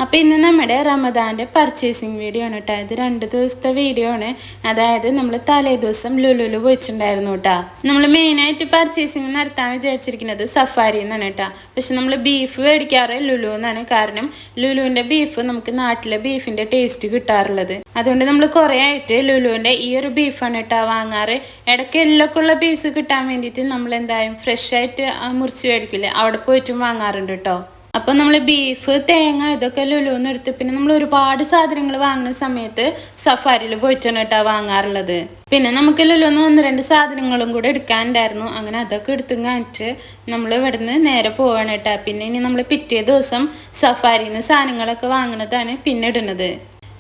അപ്പോൾ ഇന്ന് നമ്മുടെ റമദാൻ്റെ പർച്ചേസിങ് വീഡിയോ ആണ് കേട്ടോ. ഇത് 2 ദിവസത്തെ വീഡിയോ ആണ്. അതായത് നമ്മൾ തലേ ദിവസം ലുലുവിൽ പോയിട്ടുണ്ടായിരുന്നു കേട്ടോ. നമ്മൾ മെയിനായിട്ട് പർച്ചേസിങ് നടത്താൻ വിചാരിച്ചിരിക്കുന്നത് സഫാരി എന്നാണ് കേട്ടോ. പക്ഷെ നമ്മൾ ബീഫ് മേടിക്കാറ് ലുലു എന്നാണ്. കാരണം ലുലുവിൻ്റെ ബീഫ് നമുക്ക് നാട്ടിലെ ബീഫിൻ്റെ ടേസ്റ്റ് കിട്ടാറുള്ളത്. അതുകൊണ്ട് നമ്മൾ കുറേ ആയിട്ട് ലുലുവിൻ്റെ ഈ ഒരു ബീഫാണ് കേട്ടോ വാങ്ങാറ്. ഇടയ്ക്ക് എല്ലൊക്കെയുള്ള പീസ് കിട്ടാൻ വേണ്ടിയിട്ട് നമ്മൾ എന്തായാലും ഫ്രഷ് ആയിട്ട് മുറിച്ച് മേടിക്കില്ലേ, അവിടെ പോയിട്ടും വാങ്ങാറുണ്ട് കേട്ടോ. അപ്പോൾ നമ്മൾ ബീഫ്, തേങ്ങ ഇതൊക്കെ ലുലുന്ന് എടുത്ത് പിന്നെ നമ്മൾ ഒരുപാട് സാധനങ്ങൾ വാങ്ങുന്ന സമയത്ത് സഫാരിയിൽ പോയിട്ടാണ് കേട്ടോ വാങ്ങാറുള്ളത്. പിന്നെ നമുക്ക് ലുലുന്ന് 1-2 സാധനങ്ങളും കൂടെ എടുക്കാനുണ്ടായിരുന്നു. അങ്ങനെ അതൊക്കെ എടുത്തും കാണിച്ച് നമ്മൾ ഇവിടുന്ന് നേരെ പോവാണ് കേട്ടോ. പിന്നെ ഇനി നമ്മൾ പിറ്റേ ദിവസം സഫാരിയിൽ നിന്ന് സാധനങ്ങളൊക്കെ വാങ്ങുന്നതാണ് പിന്നെ ഇടുന്നത്.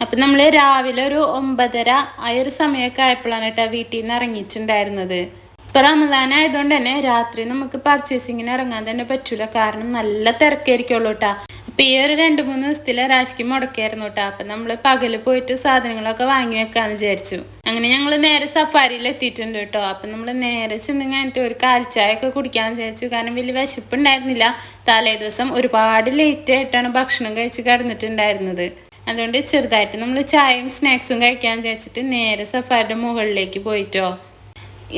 അപ്പം നമ്മൾ രാവിലെ ഒരു 9:30 ആ ഒരു സമയമൊക്കെ ആയപ്പോഴാണ് കേട്ടോ വീട്ടിൽ നിന്ന് ഇറങ്ങിയിട്ടുണ്ടായിരുന്നത്. ഇപ്പം റമദാനായതുകൊണ്ട് തന്നെ രാത്രി നമുക്ക് പർച്ചേസിങ്ങിന് ഇറങ്ങാൻ തന്നെ പറ്റൂല. കാരണം നല്ല തിരക്കായിരിക്കുള്ളൂ കേട്ടോ. അപ്പം ഈ ഒരു 2-3 ദിവസത്തിലെ രാശിക്ക് മുടക്കായിരുന്നു കേട്ടോ. അപ്പം നമ്മൾ പകൽ പോയിട്ട് സാധനങ്ങളൊക്കെ വാങ്ങി വെക്കാമെന്ന് വിചാരിച്ചു. അങ്ങനെ ഞങ്ങൾ നേരെ സഫാരിയിൽ എത്തിയിട്ടുണ്ട് കേട്ടോ. അപ്പം നമ്മൾ നേരെ ചെന്ന് കഴിഞ്ഞിട്ട് ഒരു കാൽച്ചായൊക്കെ കുടിക്കാമെന്ന് വിചാരിച്ചു. കാരണം വലിയ വിശപ്പുണ്ടായിരുന്നില്ല. തലേ ദിവസം ഒരുപാട് ലേറ്റ് ആയിട്ടാണ് ഭക്ഷണം കഴിച്ച് കിടന്നിട്ടുണ്ടായിരുന്നത്. അതുകൊണ്ട് ചെറുതായിട്ട് നമ്മൾ ചായയും സ്നാക്സും കഴിക്കാമെന്ന് വിചാരിച്ചിട്ട് നേരെ സഫാരിയുടെ മുകളിലേക്ക് പോയിട്ടോ.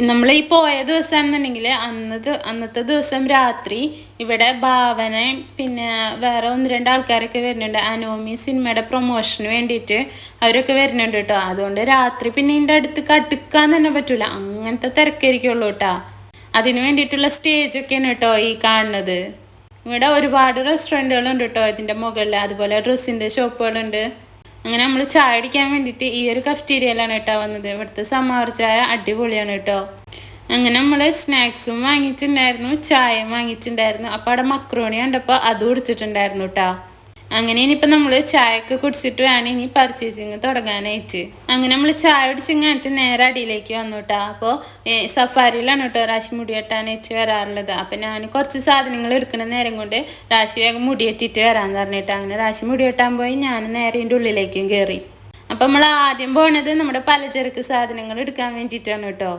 നമ്മൾ ഈ പോയ ദിവസമാണെന്നുണ്ടെങ്കിൽ അന്നത്തെ ദിവസം രാത്രി ഇവിടെ ഭാവന പിന്നെ വേറെ 1-2 ആൾക്കാരൊക്കെ വരുന്നുണ്ട്. അനോമി സിനിമയുടെ പ്രൊമോഷന് വേണ്ടിയിട്ട് അവരൊക്കെ വരുന്നുണ്ട് കേട്ടോ. അതുകൊണ്ട് രാത്രി പിന്നെ ഇതിൻ്റെ അടുത്ത് കടുക്കാൻ തന്നെ പറ്റൂല, അങ്ങനത്തെ തിരക്കായിരിക്കുള്ളൂ കേട്ടോ. അതിന് വേണ്ടിയിട്ടുള്ള സ്റ്റേജൊക്കെയാണ് കേട്ടോ ഈ കാണുന്നത്. ഇവിടെ ഒരുപാട് റെസ്റ്റോറൻറ്റുകളുണ്ട് കേട്ടോ ഇതിൻ്റെ മുകളിൽ. അതുപോലെ ഡ്രസ്സിൻ്റെ ഷോപ്പുകളുണ്ട്. അങ്ങനെ നമ്മൾ ചായ അടിക്കാൻ വേണ്ടിയിട്ട് ഈ ഒരു കഫ്റ്റീരിയയിലാണ് കേട്ടോ വന്നത്. ഇവിടുത്തെ സമാർ ചായ അടിപൊളിയാണ് കേട്ടോ. അങ്ങനെ നമ്മൾ സ്നാക്സും വാങ്ങിയിട്ടുണ്ടായിരുന്നു, ചായയും വാങ്ങിയിട്ടുണ്ടായിരുന്നു. അപ്പോൾ അവിടെ മക്രോണി കണ്ടപ്പോൾ അതും കൊടുത്തിട്ടുണ്ടായിരുന്നു കേട്ടോ. അങ്ങനെ ഇനിയിപ്പോൾ നമ്മൾ ചായയൊക്കെ കുടിച്ചിട്ട് വേണം ഇനി പർച്ചേസിങ് തുടങ്ങാനായിട്ട്. അങ്ങനെ നമ്മൾ ചായ കുടിച്ചിങ്ങായിട്ട് നേരെ അടിയിലേക്ക് വന്നു കേട്ടോ. അപ്പോൾ സഫാരിയിലാണ് കേട്ടോ രാശി മുടി വെട്ടാനായിട്ട് വരാറുള്ളത്. അപ്പം ഞാൻ കുറച്ച് സാധനങ്ങൾ എടുക്കുന്ന നേരം കൊണ്ട് രാശി വേഗം മുടി വെട്ടിയിട്ട് വരാമെന്ന് പറഞ്ഞിട്ട് അങ്ങനെ രാശി മുടി വെട്ടാൻ പോയി. ഞാൻ നേരെ ഇതിൻ്റെ ഉള്ളിലേക്കും കയറി. അപ്പം നമ്മൾ ആദ്യം പോണത് നമ്മുടെ പലചരക്ക് സാധനങ്ങൾ എടുക്കാൻ വേണ്ടിയിട്ടാണ് കേട്ടോ.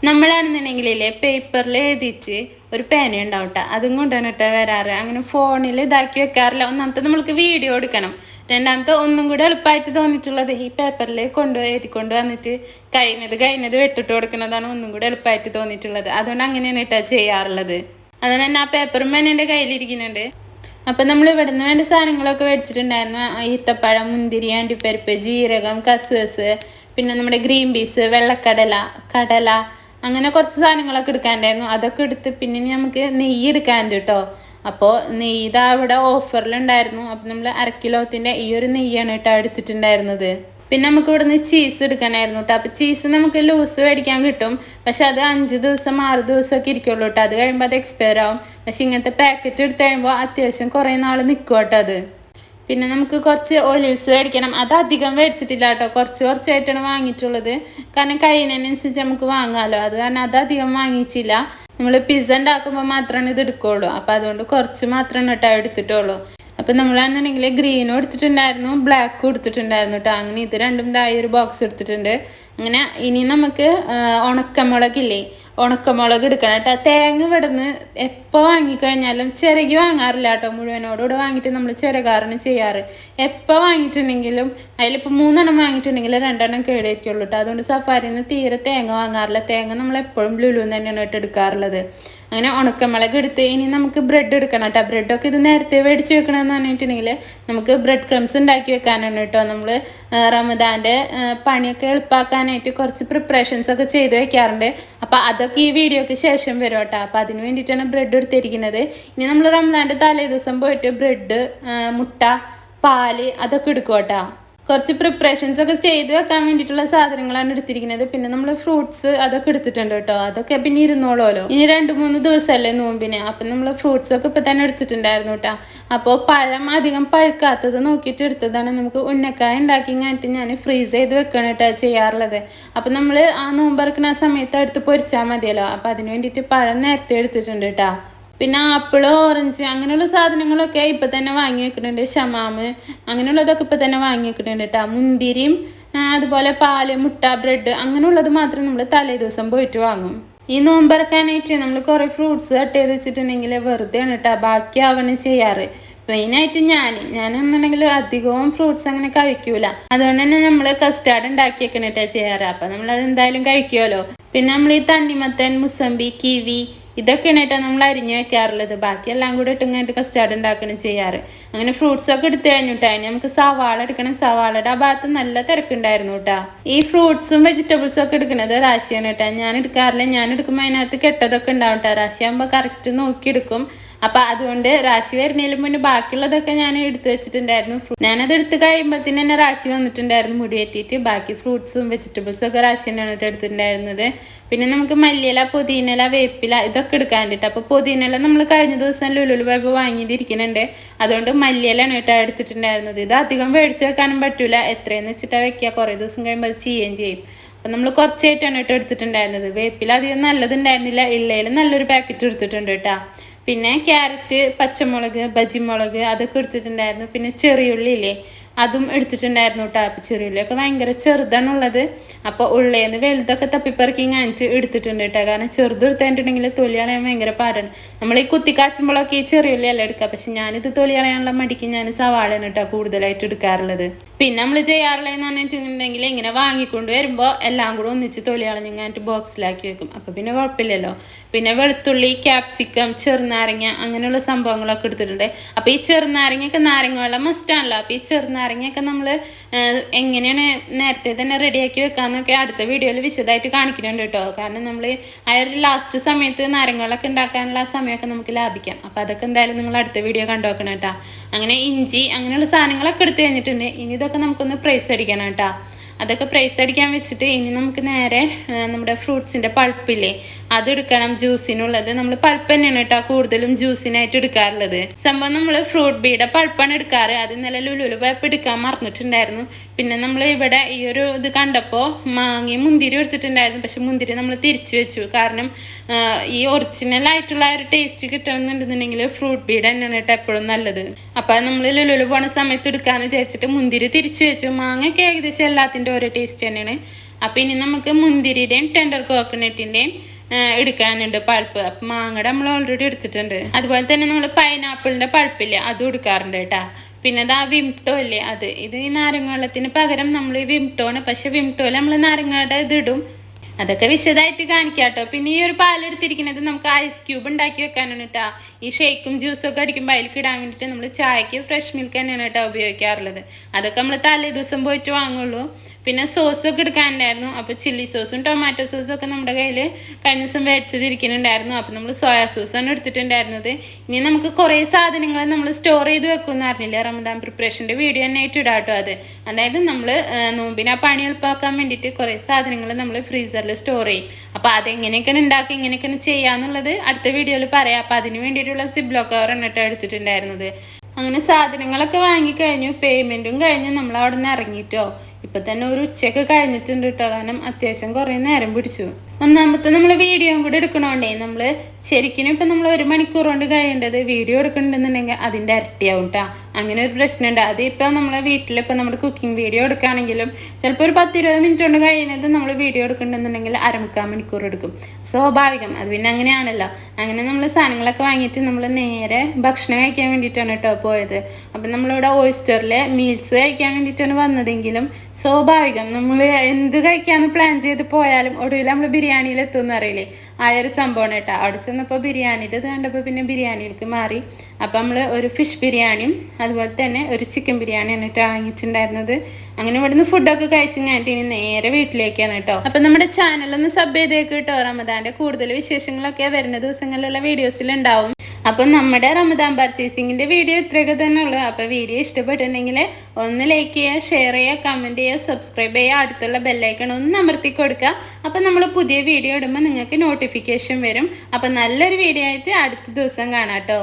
നമ്മളാണെന്നുണ്ടെങ്കിലേ പേപ്പറിൽ എഴുതിച്ച് ഒരു പേന ഉണ്ടാവും കേട്ടോ. അതും കൊണ്ടാണ് കേട്ടോ വരാറ്. അങ്ങനെ ഫോണിൽ ഇതാക്കി വെക്കാറില്ല. ഒന്നാമത്തെ നമ്മൾക്ക് വീഡിയോ എടുക്കണം. രണ്ടാമത്തെ ഒന്നും കൂടെ എളുപ്പമായിട്ട് തോന്നിയിട്ടുള്ളത് ഈ പേപ്പറിൽ എഴുതിക്കൊണ്ട് വന്നിട്ട് കഴിഞ്ഞത് വെട്ടിട്ട് കൊടുക്കുന്നതാണ് ഒന്നും കൂടെ എളുപ്പമായിട്ട് തോന്നിയിട്ടുള്ളത്. അതുകൊണ്ട് അങ്ങനെയാണ് കേട്ടോ ചെയ്യാറുള്ളത്. അതുകൊണ്ട് തന്നെ ആ പേപ്പറും പേന എൻ്റെ കയ്യിലിരിക്കുന്നുണ്ട്. അപ്പം നമ്മൾ ഇവിടെ നിന്ന് വേണ്ട സാധനങ്ങളൊക്കെ മേടിച്ചിട്ടുണ്ടായിരുന്നു. ഈത്തപ്പഴം, മുന്തിരി, അണ്ടിപ്പരിപ്പ്, ജീരകം, കസ്കസ്, പിന്നെ നമ്മുടെ ഗ്രീൻ പീസ്, വെള്ളക്കടല, കടല, അങ്ങനെ കുറച്ച് സാധനങ്ങളൊക്കെ എടുക്കാനുണ്ടായിരുന്നു. അതൊക്കെ എടുത്ത് പിന്നെ നമുക്ക് നെയ്യ് എടുക്കാനുണ്ട് കേട്ടോ. അപ്പോൾ നെയ്യ് ഇതാ ഇവിടെ ഓഫറിലുണ്ടായിരുന്നു. അപ്പം നമ്മൾ 1/2 കിലോത്തിൻ്റെ ഈ ഒരു നെയ്യാണ് കേട്ടോ എടുത്തിട്ടുണ്ടായിരുന്നത്. പിന്നെ നമുക്ക് ഇവിടുന്ന് ചീസ് എടുക്കാനായിരുന്നു കേട്ടോ. അപ്പോൾ ചീസ് നമുക്ക് ലൂസ് മേടിക്കാൻ കിട്ടും. പക്ഷെ അത് 5 ദിവസം 6 ദിവസമൊക്കെ ഇരിക്കുള്ളൂ കേട്ടോ. അത് കഴിയുമ്പോൾ അത് എക്സ്പയർ ആവും. പക്ഷെ ഇങ്ങനത്തെ പാക്കറ്റ് എടുത്ത് കഴിയുമ്പോൾ അത്യാവശ്യം കുറേ നാൾ നിൽക്കും കേട്ടോ അത്. പിന്നെ നമുക്ക് കുറച്ച് ഒലിവ്സ് മേടിക്കണം. അത് അധികം മേടിച്ചിട്ടില്ല കേട്ടോ. കുറച്ചായിട്ടാണ് വാങ്ങിയിട്ടുള്ളത്. കാരണം കഴിയുന്നതിനനുസരിച്ച് നമുക്ക് വാങ്ങാമല്ലോ. അത് കാരണം അത് അധികം വാങ്ങിച്ചില്ല. നമ്മൾ പിസ്സ ഉണ്ടാക്കുമ്പോൾ മാത്രമാണ് ഇത് എടുക്കുകയുള്ളൂ. അപ്പോൾ അതുകൊണ്ട് കുറച്ച് മാത്രമാണ് കേട്ടോ എടുത്തിട്ടുള്ളൂ. അപ്പം നമ്മളാണെന്നുണ്ടെങ്കിൽ ഗ്രീനും എടുത്തിട്ടുണ്ടായിരുന്നു, ബ്ലാക്കും എടുത്തിട്ടുണ്ടായിരുന്നു കേട്ടോ. അങ്ങനെ ഇത് രണ്ടും ഇതായ ഒരു ബോക്സ് എടുത്തിട്ടുണ്ട്. അങ്ങനെ ഇനി നമുക്ക് ഉണക്കമുളക് എടുക്കണം കേട്ടോ. തേങ്ങ ഇവിടുന്ന് എപ്പോൾ വാങ്ങിക്കഴിഞ്ഞാലും ചിരകി വാങ്ങാറില്ല കേട്ടോ. മുഴുവനോടുകൂടെ വാങ്ങിയിട്ട് നമ്മൾ ചിരകാറാണ് ചെയ്യാറ്. എപ്പോൾ വാങ്ങിയിട്ടുണ്ടെങ്കിലും അതിലിപ്പോൾ 3 എണ്ണം വാങ്ങിയിട്ടുണ്ടെങ്കിൽ 2 എണ്ണം കേടായിരിക്കുള്ളൂ കേട്ടോ. അതുകൊണ്ട് സഫാരിയിൽ നിന്ന് തീരെ തേങ്ങ വാങ്ങാറില്ല. തേങ്ങ നമ്മൾ എപ്പോഴും ലുലുന്ന് തന്നെയാണ് കേട്ടോ എടുക്കാറുള്ളത്. അങ്ങനെ ഉണക്കമുളക് എടുത്ത് ഇനി നമുക്ക് ബ്രെഡ് എടുക്കണം കേട്ടോ. ബ്രെഡൊക്കെ ഇത് നേരത്തെ മേടിച്ച് വെക്കണമെന്ന് പറഞ്ഞിട്ടുണ്ടെങ്കിൽ നമുക്ക് ബ്രെഡ് ക്രംസ് ഉണ്ടാക്കി വെക്കാനാണ് കേട്ടോ. നമ്മൾ റമദാൻ്റെ പണിയൊക്കെ എളുപ്പമാക്കാനായിട്ട് കുറച്ച് പ്രിപ്പറേഷൻസ് ഒക്കെ ചെയ്ത് വെക്കാറുണ്ട്. അപ്പോൾ അതൊക്കെ ഈ വീഡിയോക്ക് ശേഷം വരും കേട്ടോ. അപ്പോൾ അതിന് വേണ്ടിയിട്ടാണ് ബ്രെഡ് എടുത്തിരിക്കുന്നത്. ഇനി നമ്മൾ റമദാൻ്റെ തലേ ദിവസം പോയിട്ട് ബ്രെഡ്, മുട്ട, പാല് അതൊക്കെ എടുക്കും കേട്ടോ. കുറച്ച് പ്രിപ്പറേഷൻസ് ഒക്കെ ചെയ്ത് വെക്കാൻ വേണ്ടിയിട്ടുള്ള സാധനങ്ങളാണ് എടുത്തിരിക്കുന്നത്. പിന്നെ നമ്മൾ ഫ്രൂട്ട്സ് അതൊക്കെ എടുത്തിട്ടുണ്ട് കേട്ടോ. അതൊക്കെ പിന്നെ ഇരുന്നോളൂല്ലോ. ഇനി 2-3 ദിവസമല്ലേ നോമ്പിന്. അപ്പം നമ്മൾ ഫ്രൂട്ട്സൊക്കെ ഇപ്പം തന്നെ എടുത്തിട്ടുണ്ടായിരുന്നു കേട്ടോ. അപ്പോൾ പഴം അധികം പഴുക്കാത്തത് നോക്കിയിട്ട് എടുത്തതാണ്. നമുക്ക് ഉന്നക്കായ ഉണ്ടാക്കി കഴിഞ്ഞിട്ട് ഞാൻ ഫ്രീസ് ചെയ്ത് വെക്കണം കേട്ടോ ചെയ്യാറുള്ളത്. അപ്പം നമ്മൾ ആ നോമ്പറക്കുന്ന ആ സമയത്ത് എടുത്ത് പൊരിച്ചാൽ മതിയല്ലോ. അപ്പം അതിന് വേണ്ടിയിട്ട് പഴം നേരത്തെ എടുത്തിട്ടുണ്ട് കേട്ടോ. പിന്നെ ആപ്പിൾ, ഓറഞ്ച് അങ്ങനെയുള്ള സാധനങ്ങളൊക്കെ ഇപ്പം തന്നെ വാങ്ങി വെക്കുന്നുണ്ട്. ഷമാമ് അങ്ങനെയുള്ളതൊക്കെ ഇപ്പം തന്നെ വാങ്ങി വെക്കുന്നുണ്ട് കേട്ടോ. മുന്തിരിയും അതുപോലെ പാല്, മുട്ട, ബ്രെഡ് അങ്ങനെയുള്ളത് മാത്രം നമ്മൾ തലേ ദിവസം പോയിട്ട് വാങ്ങും. ഈ നോമ്പറക്കാനായിട്ട് നമ്മൾ കുറേ ഫ്രൂട്ട്സ് കട്ട് ചെയ്ത് വെച്ചിട്ടുണ്ടെങ്കിൽ വെറുതെയാണ് കേട്ടോ ബാക്കിയാവണം ചെയ്യാറ്. മെയിനായിട്ട് ഞാനെന്നുണ്ടെങ്കിൽ അധികവും ഫ്രൂട്ട്സ് അങ്ങനെ കഴിക്കൂല. അതുകൊണ്ട് തന്നെ നമ്മൾ കസ്റ്റാർഡ് ഉണ്ടാക്കിയേക്കണിട്ടാ ചെയ്യാറ്. അപ്പം നമ്മളത് എന്തായാലും കഴിക്കുമല്ലോ. പിന്നെ നമ്മൾ ഈ തണ്ണിമത്തൻ, മുസമ്പി, കിവി ഇതൊക്കെയാണ് കേട്ടോ നമ്മൾ അരിഞ്ഞു വെക്കാറുള്ളത്. ബാക്കി എല്ലാം കൂടെ ഇട്ടിങ്ങായിട്ട് കസ്റ്റാർഡ് ഉണ്ടാക്കണം ചെയ്യാറ്. അങ്ങനെ ഫ്രൂട്ട്സ് ഒക്കെ എടുത്തു കഴിഞ്ഞിട്ടാ നമുക്ക് സവാള എടുക്കണം. സവാളയുടെ ആ ഭാഗത്ത് നല്ല തിരക്കുണ്ടായിരുന്നു കേട്ടാ. ഈ ഫ്രൂട്ട്സും വെജിറ്റബിൾസും ഒക്കെ എടുക്കുന്നത് റാശിയാണ് കേട്ടാ. ഞാൻ എടുക്കാറില്ല. ഞാൻ എടുക്കുമ്പോൾ അതിനകത്ത് കെട്ടതൊക്കെ ഉണ്ടാവും കേട്ടോ. റാശിയാകുമ്പോൾ കറക്റ്റ് നോക്കിയെടുക്കും. അപ്പം അതുകൊണ്ട് രാശി വരുന്നതിന് മുന്നേ ബാക്കിയുള്ളതൊക്കെ ഞാൻ എടുത്തു വെച്ചിട്ടുണ്ടായിരുന്നു. ഞാനത് എടുത്ത് കഴിയുമ്പോഴത്തേന് തന്നെ രാശി വന്നിട്ടുണ്ടായിരുന്നു മുടി കെട്ടിയിട്ട്. ബാക്കി ഫ്രൂട്ട്സും വെജിറ്റബിൾസും ഒക്കെ രാശി തന്നെയാണ് എടുത്തിട്ടുണ്ടായിരുന്നത്. പിന്നെ നമുക്ക് മല്ലിയില, പുതിനയില, വേപ്പില ഇതൊക്കെ എടുക്കാൻ വേണ്ടിയിട്ട്. അപ്പോൾ പുതിനയില നമ്മൾ കഴിഞ്ഞ ദിവസം ലുലുവിൽ പോയപ്പോൾ വാങ്ങിയിട്ടിരിക്കുന്നുണ്ട്. അതുകൊണ്ട് മല്ലിയിലാണ് കേട്ടോ എടുത്തിട്ടുണ്ടായിരുന്നത്. ഇത് അധികം മേടിച്ച് വെക്കാനും പറ്റൂല. എത്രയെന്ന് വെച്ചിട്ടാണ് വെക്കുക, കുറേ ദിവസം കഴിയുമ്പോൾ അത് ചെയ്യുകയും ചെയ്യും. അപ്പം നമ്മൾ കുറച്ചായിട്ടാണ് കേട്ടോ എടുത്തിട്ടുണ്ടായിരുന്നത്. വേപ്പില അധികം നല്ലതുണ്ടായിരുന്നില്ല. ഇള്ളയിൽ നല്ലൊരു പാക്കറ്റ് എടുത്തിട്ടുണ്ട് കേട്ടോ. പിന്നെ ക്യാരറ്റ്, പച്ചമുളക്, ബജിമുളക് അതൊക്കെ എടുത്തിട്ടുണ്ടായിരുന്നു. പിന്നെ ചെറിയുള്ളി ഇല്ലേ, അതും എടുത്തിട്ടുണ്ടായിരുന്നു കേട്ടോ. അപ്പോൾ ചെറിയുള്ളിയൊക്കെ ഭയങ്കര ചെറുതാണുള്ളത്. അപ്പോൾ ഉള്ളേന്ന് വലുതൊക്കെ തപ്പിപ്പറക്കി കാണിച്ച് എടുത്തിട്ടുണ്ട് കേട്ടോ. കാരണം ചെറുത് എടുത്തിട്ടുണ്ടെങ്കിൽ തൊലി കളയാൻ ഭയങ്കര പാടാണ്. നമ്മൾ ഈ കുത്തിക്കാച്ചുമ്പോഴൊക്കെ ഈ ചെറിയുള്ളി അല്ല എടുക്കുക. പക്ഷെ ഞാനിത് തൊലി കളയാനുള്ള മടിക്ക് ഞാൻ സവാളയാണ് കേട്ടോ കൂടുതലായിട്ട് എടുക്കാറുള്ളത്. പിന്നെ നമ്മൾ ചെയ്യാറുള്ളതെന്ന് പറഞ്ഞിട്ടുണ്ടെങ്കിൽ ഇങ്ങനെ വാങ്ങിക്കൊണ്ട് വരുമ്പോൾ എല്ലാം കൂടെ ഒന്നിച്ച് തൊലി കളഞ്ഞിങ്ങായിട്ട് ബോക്സിലാക്കി വെക്കും. അപ്പോൾ പിന്നെ കുഴപ്പമില്ലല്ലോ. പിന്നെ വെളുത്തുള്ളി, ക്യാപ്സിക്കം, ചെറുനാരങ്ങ അങ്ങനെയുള്ള സംഭവങ്ങളൊക്കെ എടുത്തിട്ടുണ്ട്. അപ്പോൾ ഈ ചെറുനാരങ്ങയൊക്കെ നാരങ്ങ വെള്ളം മസ്റ്റാണല്ലോ. അപ്പോൾ ഈ ചെറുനാരങ്ങയൊക്കെ നമ്മൾ എങ്ങനെയാണ് നേരത്തെ തന്നെ റെഡിയാക്കി വെക്കാമെന്നൊക്കെ അടുത്ത വീഡിയോയിൽ വിശദമായിട്ട് കാണിക്കുന്നുണ്ട് കേട്ടോ. കാരണം നമ്മൾ ആ ഒരു ലാസ്റ്റ് സമയത്ത് നാരങ്ങകളൊക്കെ ഉണ്ടാക്കാനുള്ള ആ സമയമൊക്കെ നമുക്ക് ലാഭിക്കാം. അപ്പോൾ അതൊക്കെ എന്തായാലും നിങ്ങൾ അടുത്ത വീഡിയോ കണ്ടു നോക്കണം കേട്ടോ. അങ്ങനെ ഇഞ്ചി അങ്ങനെയുള്ള സാധനങ്ങളൊക്കെ എടുത്ത് കഴിഞ്ഞിട്ടുണ്ട്. ഇനി ഇതൊക്കെ നമുക്കൊന്ന് പ്രൈസ് അടിക്കണം കേട്ടോ. അതൊക്കെ പ്രൈസ് അടിക്കാൻ വെച്ചിട്ട് ഇനി നമുക്ക് നേരെ നമ്മുടെ ഫ്രൂട്ട്സിൻ്റെ പൾപ്പില്ലേ അതെടുക്കണം. ജ്യൂസിനുള്ളത് നമ്മൾ പൾപ്പ് തന്നെയാണ് കേട്ടോ കൂടുതലും ജ്യൂസിനായിട്ട് എടുക്കാറുള്ളത്. സംഭവം നമ്മൾ ഫ്രൂട്ട് ബീയുടെ പൾപ്പാണ് എടുക്കാറ്. അത് ഇന്നലെ ലുലുവിൽ പോയപ്പോൾ എടുക്കാൻ മറന്നിട്ടുണ്ടായിരുന്നു. പിന്നെ നമ്മൾ ഇവിടെ ഈ ഒരു ഇത് കണ്ടപ്പോൾ മാങ്ങയും മുന്തിരി എടുത്തിട്ടുണ്ടായിരുന്നു. പക്ഷെ മുന്തിരി നമ്മൾ തിരിച്ചു വെച്ചു. കാരണം ഈ ഒറിജിനൽ ആയിട്ടുള്ള ഒരു ടേസ്റ്റ് കിട്ടണമെന്നുണ്ടെന്നുണ്ടെങ്കിൽ ഫ്രൂട്ട് ബീഡ് തന്നെയാണ് കേട്ടോ എപ്പോഴും നല്ലത്. അപ്പം നമ്മൾ ലുലുവിൽ പോണ സമയത്ത് എടുക്കാമെന്ന് വിചാരിച്ചിട്ട് മുന്തിരി തിരിച്ചു വെച്ചു. മാങ്ങയൊക്കെ ഏകദേശം എല്ലാത്തിൻ്റെ ഓരോ ടേസ്റ്റ് തന്നെയാണ്. അപ്പം ഇനി നമുക്ക് മുന്തിരിയുടെയും ടെൻഡർ കോക്കനട്ടിൻ്റെയും എടുക്കാനുണ്ട് പൾപ്പ്. അപ്പം മാങ്ങയുടെ നമ്മൾ ഓൾറെഡി എടുത്തിട്ടുണ്ട്. അതുപോലെ തന്നെ നമ്മൾ പൈനാപ്പിളിൻ്റെ പൾപ്പില്ലേ അതും എടുക്കാറുണ്ട് കേട്ടോ. പിന്നെ അത് ആ വിംടോ ഇല്ലേ ഇത് ഈ നാരങ്ങ വെള്ളത്തിന് പകരം നമ്മൾ ഈ വിംടോണ്. പക്ഷെ വിംടോയിൽ നമ്മൾ നാരങ്ങയുടെ ഇതിടും. അതൊക്കെ വിശദമായിട്ട് കാണിക്കാം കേട്ടോ. പിന്നെ ഈ ഒരു പാലെടുത്തിരിക്കുന്നത് നമുക്ക് ഐസ് ക്യൂബ് ഉണ്ടാക്കി വെക്കാനാണ് കേട്ടോ. ഈ ഷേക്കും ജ്യൂസും ഒക്കെ അടിക്കുമ്പോൾ അതിലേക്ക് ഇടാൻ വേണ്ടിയിട്ട് നമ്മൾ ചായക്ക് ഫ്രഷ് മിൽക്ക് തന്നെയാണ് കേട്ടോ ഉപയോഗിക്കാറുള്ളത്. അതൊക്കെ നമ്മൾ തലേ ദിവസം പോയിട്ട് വാങ്ങുള്ളൂ. പിന്നെ സോസൊക്കെ എടുക്കാനുണ്ടായിരുന്നു. അപ്പോൾ ചില്ലി സോസും ടൊമാറ്റോ സോസും ഒക്കെ നമ്മുടെ കയ്യിൽ കഴിഞ്ഞ ദിവസം മേടിച്ചതിരിക്കുന്നുണ്ടായിരുന്നു. അപ്പോൾ നമ്മൾ സോയാ സോസാണ് എടുത്തിട്ടുണ്ടായിരുന്നത്. ഇനി നമുക്ക് കുറേ സാധനങ്ങൾ നമ്മൾ സ്റ്റോർ ചെയ്ത് വെക്കുമെന്ന് അറിഞ്ഞില്ലേ, റമദാൻ പ്രിപ്പറേഷൻ്റെ വീഡിയോ തന്നെ ആയിട്ട് ഇടാം കേട്ടോ. അതായത് നമ്മൾ നോമ്പിനെ ആ പണി എളുപ്പമാക്കാൻ വേണ്ടിയിട്ട് കുറേ സാധനങ്ങൾ നമ്മൾ ഫ്രീസറിൽ സ്റ്റോർ ചെയ്യും. അപ്പോൾ അതെങ്ങനെയൊക്കെയാണ് ഉണ്ടാക്കി എങ്ങനെയൊക്കെയാണ് ചെയ്യാന്നുള്ളത് അടുത്ത വീഡിയോയിൽ പറയാം. അപ്പോൾ അതിന് വേണ്ടിയിട്ടുള്ള സിബ്ലോ കവർ എന്നിട്ട് എടുത്തിട്ടുണ്ടായിരുന്നത്. അങ്ങനെ സാധനങ്ങളൊക്കെ വാങ്ങിക്കഴിഞ്ഞു, പേയ്മെൻറ്റും കഴിഞ്ഞു. നമ്മൾ അവിടെ നിന്ന് ഇറങ്ങിയിട്ടോ. ഇപ്പം തന്നെ ഒരു ഉച്ചയൊക്കെ കഴിഞ്ഞിട്ടുണ്ട് കേട്ടോ. കാരണം അത്യാവശ്യം കുറേ നേരം പിടിച്ചു. ഒന്നാമത്തെ നമ്മൾ വീഡിയോയും കൂടെ എടുക്കണോണ്ടേ നമ്മൾ ശരിക്കും ഇപ്പം നമ്മൾ 1 മണിക്കൂർ കൊണ്ട് കഴിയേണ്ടത് വീഡിയോ എടുക്കണമെന്നുണ്ടെങ്കിൽ അതിൻ്റെ ഇരട്ടിയാവും കേട്ടോ. അങ്ങനെ ഒരു പ്രശ്നമുണ്ട്. അതിപ്പോൾ നമ്മളെ വീട്ടിലിപ്പോൾ നമ്മുടെ കുക്കിംഗ് വീഡിയോ എടുക്കുകയാണെങ്കിലും ചിലപ്പോൾ ഒരു 10-20 മിനിറ്റ് കൊണ്ട് കഴിയുന്നത് നമ്മൾ വീഡിയോ എടുക്കണമെന്നുണ്ടെങ്കിൽ 1/4 മണിക്കൂർ എടുക്കും. സ്വാഭാവികം, അത് പിന്നെ അങ്ങനെയാണല്ലോ. അങ്ങനെ നമ്മൾ സാധനങ്ങളൊക്കെ വാങ്ങിയിട്ട് നമ്മൾ നേരെ ഭക്ഷണം കഴിക്കാൻ വേണ്ടിയിട്ടാണ് കേട്ടോ പോയത്. അപ്പം നമ്മളിവിടെ ഓയിസ്റ്ററിൽ മീൽസ് കഴിക്കാൻ വേണ്ടിയിട്ടാണ് വന്നതെങ്കിലും സ്വാഭാവികം നമ്മൾ എന്ത് കഴിക്കാമെന്ന് പ്ലാൻ ചെയ്ത് പോയാലും ഒടുവിൽ നമ്മൾ ബിരിയാണിയിൽ എത്തുമെന്ന് അറിയില്ലേ, ആ ഒരു സംഭവമാണ് കേട്ടോ. അവിടെ ചെന്നപ്പോൾ ബിരിയാണിയുടെ ഇത് കണ്ടപ്പോൾ പിന്നെ ബിരിയാണിയിലേക്ക് മാറി. അപ്പോൾ നമ്മൾ ഒരു ഫിഷ് ബിരിയാണിയും അതുപോലെ തന്നെ ഒരു ചിക്കൻ ബിരിയാണിയാണ് കേട്ടോ വാങ്ങിച്ചിട്ടുണ്ടായിരുന്നത്. അങ്ങനെ ഇവിടുന്ന് ഫുഡൊക്കെ കഴിച്ച് കഴിഞ്ഞിട്ട് ഇനി നേരെ വീട്ടിലേക്കാണ് കേട്ടോ. അപ്പം നമ്മുടെ ചാനലൊന്ന് സബ് ചെയ്തേക്ക് കേട്ടോ. റമദാൻ്റെ കൂടുതൽ വിശേഷങ്ങളൊക്കെ വരുന്ന ദിവസങ്ങളിലുള്ള വീഡിയോസിലുണ്ടാവും. അപ്പം നമ്മുടെ റമദാൻ പർച്ചേസിങ്ങിൻ്റെ വീഡിയോ ഇത്രയൊക്കെ തന്നെ ഉള്ളൂ. അപ്പോൾ വീഡിയോ ഇഷ്ടപ്പെട്ടിട്ടുണ്ടെങ്കിൽ ഒന്ന് ലൈക്ക് ചെയ്യുക, ഷെയർ ചെയ്യുക, കമൻറ്റ് ചെയ്യുക, സബ്സ്ക്രൈബ് ചെയ്യുക, അടുത്തുള്ള ബെല്ലൈക്കൺ ഒന്ന് അമർത്തി കൊടുക്കുക. അപ്പം നമ്മൾ പുതിയ വീഡിയോ ഇടുമ്പോൾ നിങ്ങൾക്ക് നോട്ടിഫിക്കേഷൻ വരും. അപ്പം നല്ലൊരു വീഡിയോ ആയിട്ട് അടുത്ത ദിവസം കാണാം കേട്ടോ.